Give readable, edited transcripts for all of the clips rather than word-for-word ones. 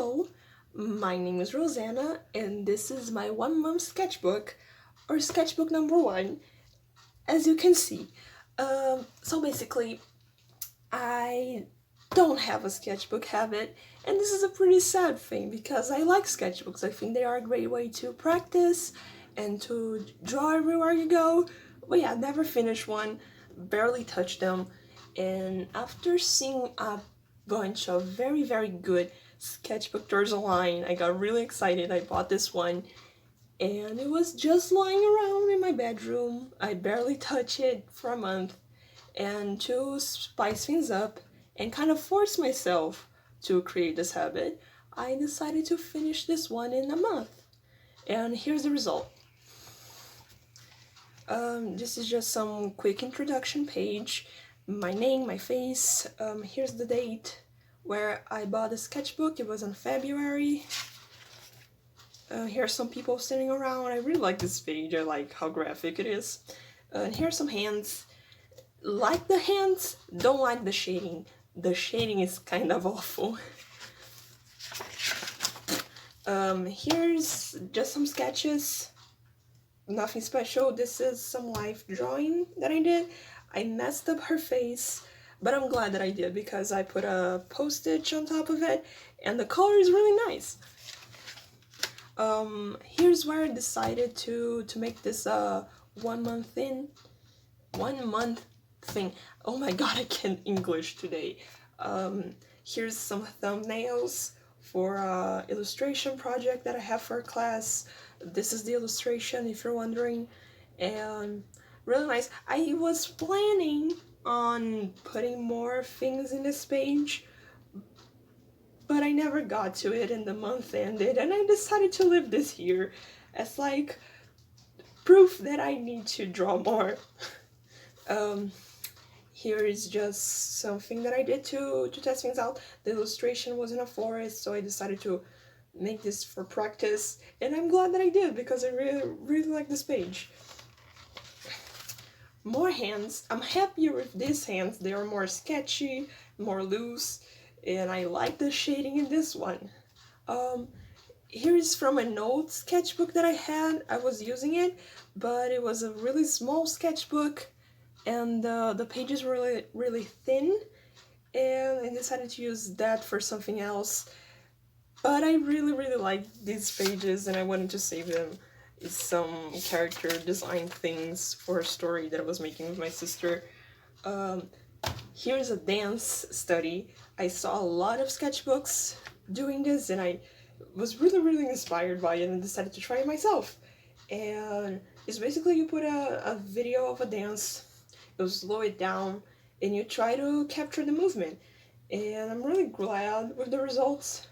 Hello, my name is Rosanna, and this is my 1 month sketchbook, or sketchbook number 1, as you can see. So basically, I don't have a sketchbook habit, and this is a pretty sad thing because I like sketchbooks. I think they are a great way to practice and to draw everywhere you go. But yeah, never finished one, barely touched them, and after seeing a bunch of very good sketchbook tours online, I got really excited. I bought this one, and it was just lying around in my bedroom. I barely touched it for a month, and to spice things up and kind of force myself to create this habit, I decided to finish this one in a month. And here's the result. This is just some quick introduction page. My name, my face. Here's the date where I bought the sketchbook. It was in February. Here are some people standing around. I really like this page. I like how graphic it is. Here are some hands. Like the hands, don't like the shading. The shading is kind of awful. Here's just some sketches. Nothing special. This is some life drawing that I did. I messed up her face, but I'm glad that I did because I put a postage on top of it, and the color is really nice. Here's where I decided to make this 1 month thing. 1 month thing. Oh my god, I can't English today. Here's some thumbnails for illustration project that I have for a class. This is the illustration, if you're wondering, and really nice. I was planning on putting more things in this page, but I never got to it, and the month ended, and I decided to leave this here as like proof that I need to draw more. Here is just something that I did to test things out. The illustration was in a forest, so I decided to make this for practice, and I'm glad that I did because I really like this page. More hands. I'm happier with these hands. They are more sketchy, more loose, and I like the shading in this one. Here is from an old sketchbook that I had. I was using it, but it was a really small sketchbook, and the pages were really thin, and I decided to use that for something else. But I really like these pages, and I wanted to save them. It's some character design things for a story that I was making with my sister. Here's a dance study. I saw a lot of sketchbooks doing this, and I was really inspired by it and decided to try it myself. And it's basically you put a video of a dance, you slow it down, and you try to capture the movement. And I'm really glad with the results.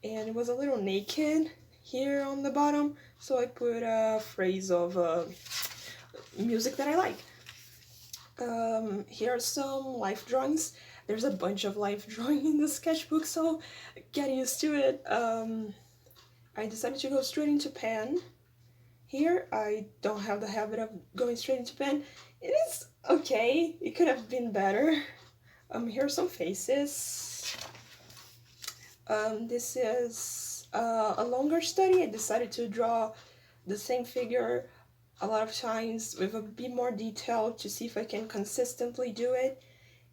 And it was a little naked here on the bottom, so I put a phrase of music that I like. Here are some life drawings. There's a bunch of life drawing in the sketchbook, so get used to it. I decided to go straight into pen. Here, I don't have the habit of going straight into pen. It is okay, it could have been better. Here are some faces. This is a longer study. I decided to draw the same figure a lot of times with a bit more detail to see if I can consistently do it.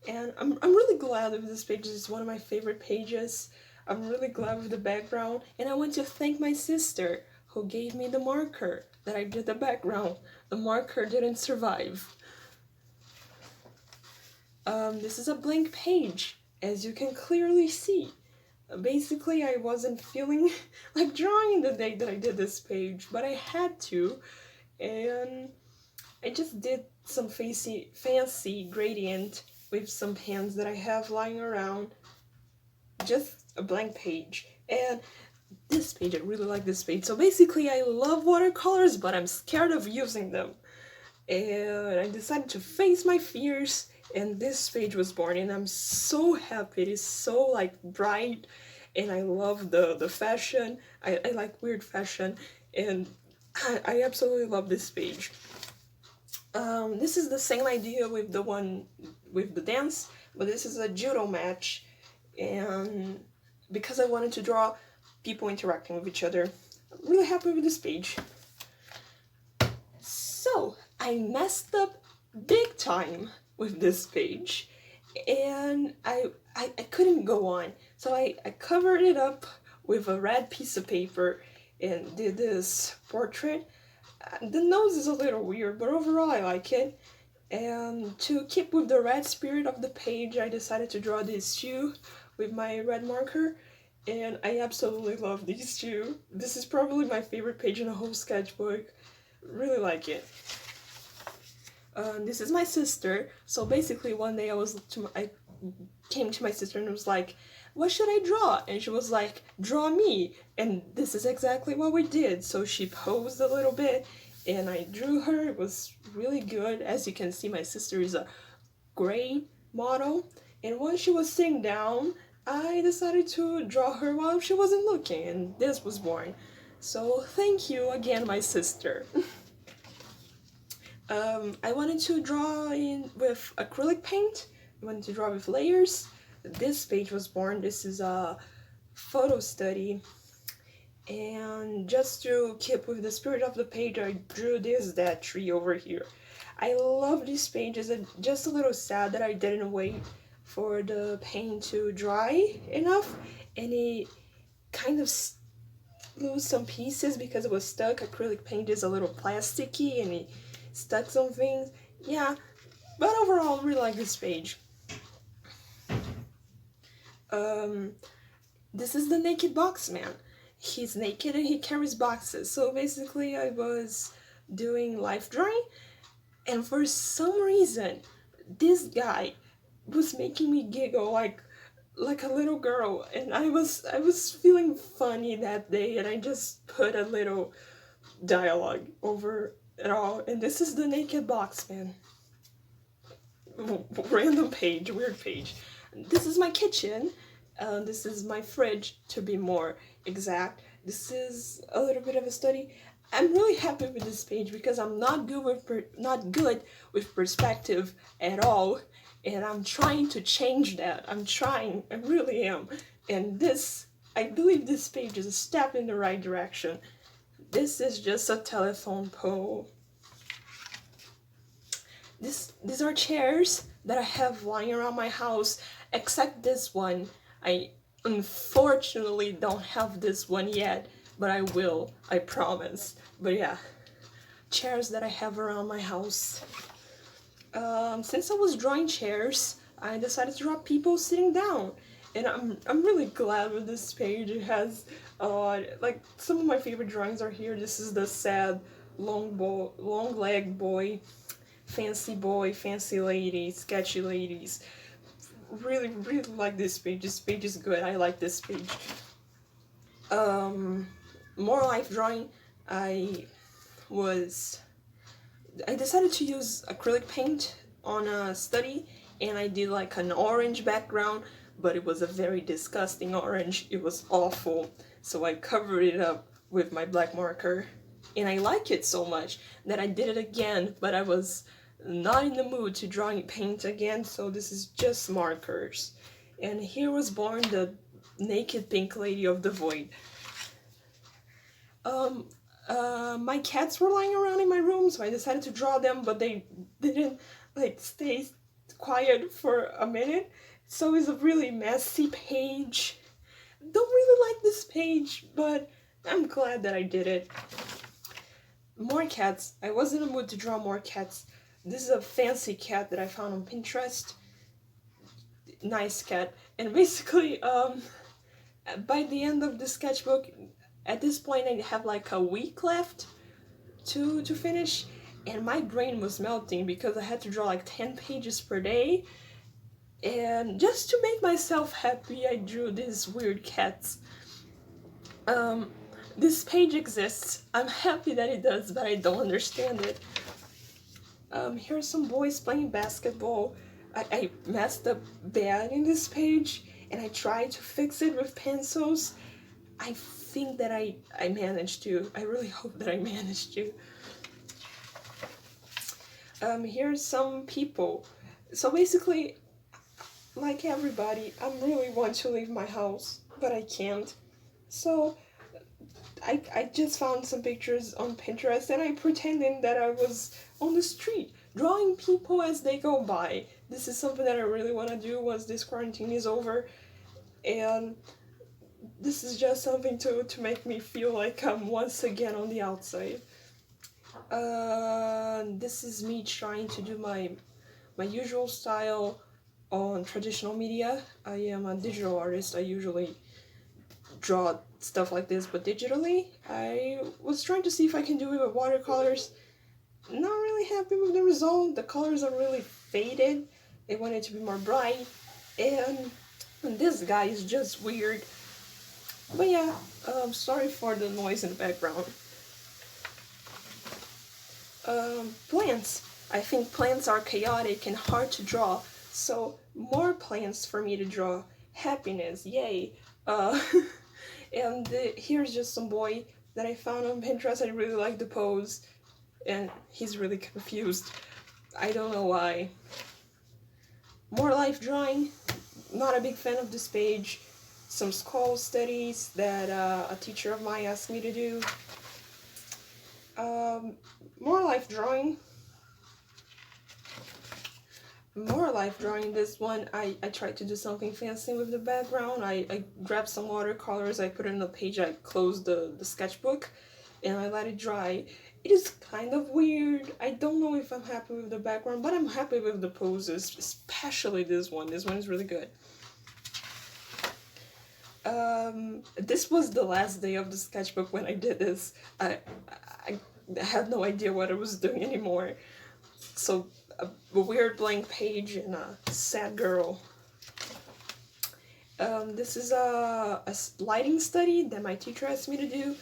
And I'm really glad with this page. It's one of my favorite pages. I'm really glad with the background. And I want to thank my sister who gave me the marker that I did the background. The marker didn't survive. This is a blank page, as you can clearly see. Basically, I wasn't feeling like drawing the day that I did this page, but I had to, and I just did some fancy gradient with some pens that I have lying around. Just a blank page. And this page, I really like this page. So basically, I love watercolors, but I'm scared of using them. And I decided to face my fears, and this page was born, and I'm so happy. It is so like bright, and I love the fashion. I like weird fashion, and I absolutely love this page. This is the same idea with the one with the dance, but this is a judo match, and because I wanted to draw people interacting with each other. I'm really happy with this page. So, I messed up big time with this page, and I couldn't go on. So I covered it up with a red piece of paper and did this portrait. The nose is a little weird, but overall I like it. And to keep with the red spirit of the page, I decided to draw these two with my red marker. And I absolutely love these two. This is probably my favorite page in the whole sketchbook. Really like it. This is my sister. So basically one day I came to my sister and was like, what should I draw? And she was like, draw me. And this is exactly what we did. So she posed a little bit and I drew her. It was really good. As you can see, my sister is a great model. And once she was sitting down, I decided to draw her while she wasn't looking, and this was born. So thank you again, my sister. I wanted to draw with acrylic paint. I wanted to draw with layers. This page was born. This is a photo study. And just to keep with the spirit of the page, I drew that tree over here. I love these pages. It's just a little sad that I didn't wait for the paint to dry enough, and it kind of lose some pieces because it was stuck. Acrylic paint is a little plasticky and it stuck some things. Yeah, but overall I really like this page. This is the naked box man. He's naked and he carries boxes. So basically I was doing life drawing, and for some reason this guy was making me giggle like a little girl, and I was feeling funny that day, and I just put a little dialogue over it all. And this is the naked box man. Random page, weird page. This is my kitchen. This is my fridge, to be more exact. This is a little bit of a study. I'm really happy with this page because I'm not good with perspective at all, and I'm trying to change that. I really am. And I believe this page is a step in the right direction. This is just a telephone pole. These are chairs that I have lying around my house, except this one. I unfortunately don't have this one yet, but I will, I promise. But yeah, chairs that I have around my house. Since I was drawing chairs, I decided to draw people sitting down, and I'm really glad with this page. It has like some of my favorite drawings are here. This is the sad long leg boy, fancy lady, sketchy ladies. Really like this page. This page is good. I like this page. More life drawing. I decided to use acrylic paint on a study, and I did like an orange background, but it was a very disgusting orange. It was awful. So I covered it up with my black marker, and I like it so much that I did it again, but I was not in the mood to draw paint again, so this is just markers. And here was born the naked pink lady of the void. My cats were lying around in my room, so I decided to draw them, but they didn't like stay quiet for a minute, so it's a really messy page. Don't really like this page, but I'm glad that I did it. More cats. I was in the mood to draw more cats. This is a fancy cat that I found on Pinterest. Nice cat. And basically, by the end of the sketchbook, at this point I have like a week left to finish, and my brain was melting because I had to draw like 10 pages per day, and just to make myself happy I drew these weird cats. This page exists. I'm happy that it does, but I don't understand it. Here's some boys playing basketball. I messed up bad in this page, and I tried to fix it with pencils. I think that I managed to. I really hope that I managed to. Here's some people. So basically, like everybody, I really want to leave my house, but I can't. So I just found some pictures on Pinterest and I pretended that I was on the street drawing people as they go by. This is something that I really want to do once this quarantine is over, and this is just something to make me feel like I'm once again on the outside. This is me trying to do my usual style on traditional media. I am a digital artist. I usually draw stuff like this, but digitally. I was trying to see if I can do it with watercolors. Not really happy with the result. The colors are really faded. I want it to be more bright, and this guy is just weird. But yeah, sorry for the noise in the background. Plants. I think plants are chaotic and hard to draw, so more plants for me to draw. Happiness, yay. Uh, and here's just some boy that I found on Pinterest. I really like the pose, and he's really confused. I don't know why. More life drawing. Not a big fan of this page. Some skull studies that a teacher of mine asked me to do. More life drawing. This one, I tried to do something fancy with the background. I grabbed some watercolors, I put it in the page, I closed the sketchbook, and I let it dry. It is kind of weird. I don't know if I'm happy with the background, but I'm happy with the poses, especially this one. This one is really good. This was the last day of the sketchbook when I did this. I had no idea what I was doing anymore. So, a weird blank page and a sad girl. This is a lighting study that my teacher asked me to do,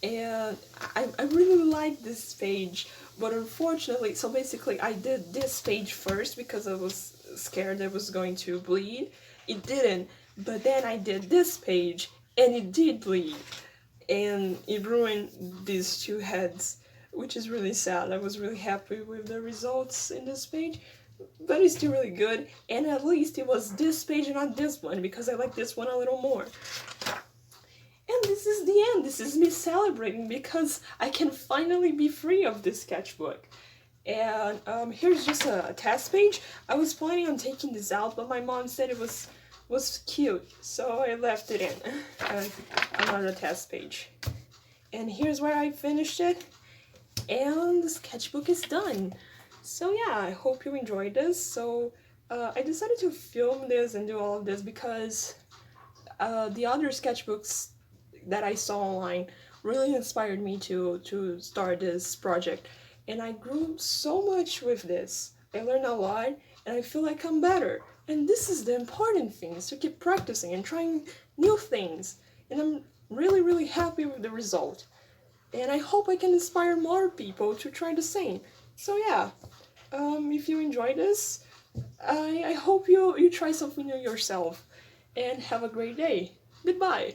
and I really like this page, but unfortunately, so basically I did this page first because I was scared I was going to bleed. It didn't, but then I did this page, and it did bleed, and it ruined these two heads, which is really sad. I was really happy with the results in this page, but it's still really good, and at least it was this page and not this one, because I like this one a little more. And this is the end. This is me celebrating because I can finally be free of this sketchbook. And here's just a test page. I was planning on taking this out, but my mom said it was cute, so I left it in. Another test page. And here's where I finished it. And the sketchbook is done. So yeah, I hope you enjoyed this. So I decided to film this and do all of this because the other sketchbooks that I saw online really inspired me to start this project. And I grew so much with this. I learned a lot, and I feel like I'm better. And this is the important thing, is to keep practicing and trying new things. And I'm really, really happy with the result. And I hope I can inspire more people to try the same. So yeah, if you enjoyed this, I hope you try something new yourself. And have a great day. Goodbye.